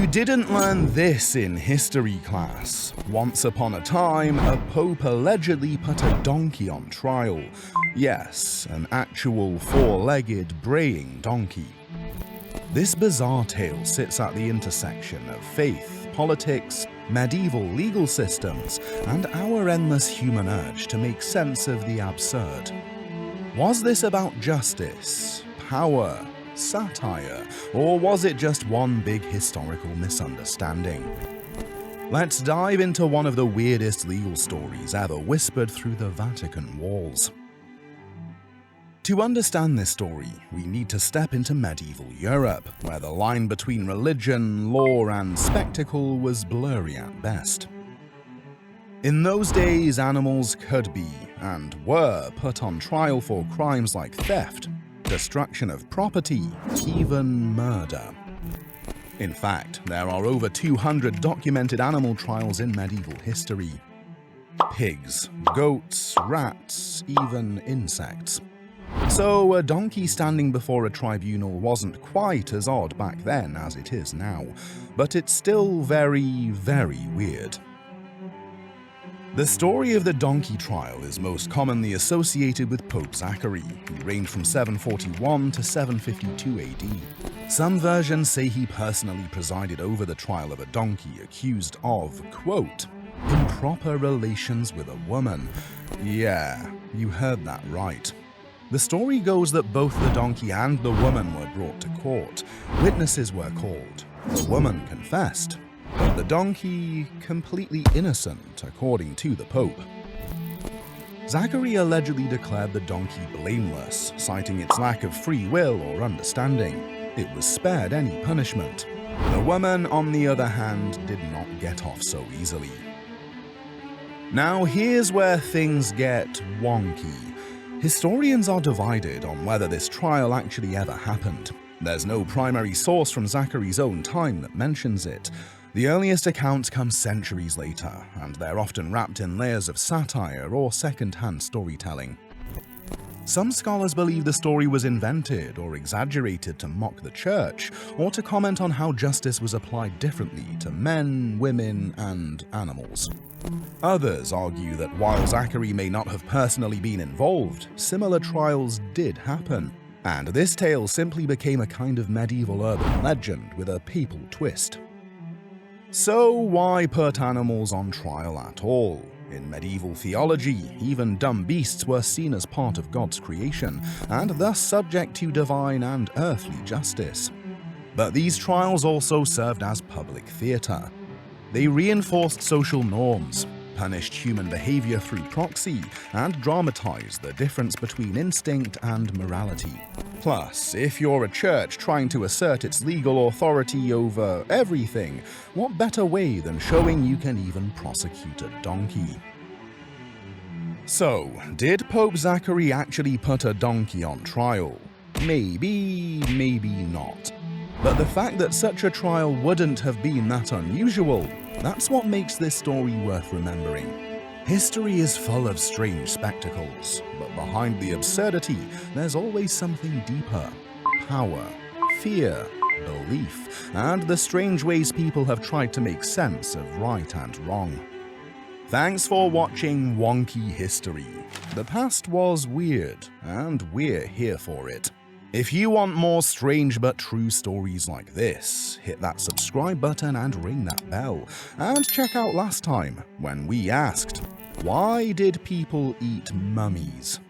You didn't learn this in history class. Once upon a time, a pope allegedly put a donkey on trial. Yes, an actual four-legged, braying donkey. This bizarre tale sits at the intersection of faith, politics, medieval legal systems, and our endless human urge to make sense of the absurd. Was this about justice, power, satire, or was it just one big historical misunderstanding? Let's dive into one of the weirdest legal stories ever whispered through the Vatican walls. To understand this story, we need to step into medieval Europe, where the line between religion, law, and spectacle was blurry at best. In those days, animals could be, and were, put on trial for crimes like theft, destruction of property, even murder. In fact, there are over 200 documented animal trials in medieval history. Pigs, goats, rats, even insects. So a donkey standing before a tribunal wasn't quite as odd back then as it is now, but it's still very, very weird. The story of the donkey trial is most commonly associated with Pope Zachary, who reigned from 741 to 752 AD. Some versions say he personally presided over the trial of a donkey accused of, quote, improper relations with a woman. Yeah, you heard that right. The story goes that both the donkey and the woman were brought to court. Witnesses were called. The woman confessed, but the donkey completely innocent, according to the Pope. Zachary allegedly declared the donkey blameless, citing its lack of free will or understanding. It was spared any punishment. The woman, on the other hand, did not get off so easily. Now here's where things get wonky. Historians are divided on whether this trial actually ever happened. There's no primary source from Zachary's own time that mentions it. The earliest accounts come centuries later, and they're often wrapped in layers of satire or second-hand storytelling. Some scholars believe the story was invented or exaggerated to mock the church, or to comment on how justice was applied differently to men, women, and animals. Others argue that while Zachary may not have personally been involved, similar trials did happen, and this tale simply became a kind of medieval urban legend with a papal twist. So why put animals on trial at all? In medieval theology, even dumb beasts were seen as part of God's creation, and thus subject to divine and earthly justice. But these trials also served as public theater. They reinforced social norms, punished human behavior through proxy, and dramatized the difference between instinct and morality. Plus, if you're a church trying to assert its legal authority over everything, what better way than showing you can even prosecute a donkey? So, did Pope Zachary actually put a donkey on trial? Maybe, maybe not. But the fact that such a trial wouldn't have been that unusual, that's what makes this story worth remembering. History is full of strange spectacles, but behind the absurdity, there's always something deeper. Power, fear, belief, and the strange ways people have tried to make sense of right and wrong. Thanks for watching Wonky History. The past was weird, and we're here for it. If you want more strange but true stories like this, hit that subscribe button and ring that bell. And check out last time, when we asked, why did people eat mummies?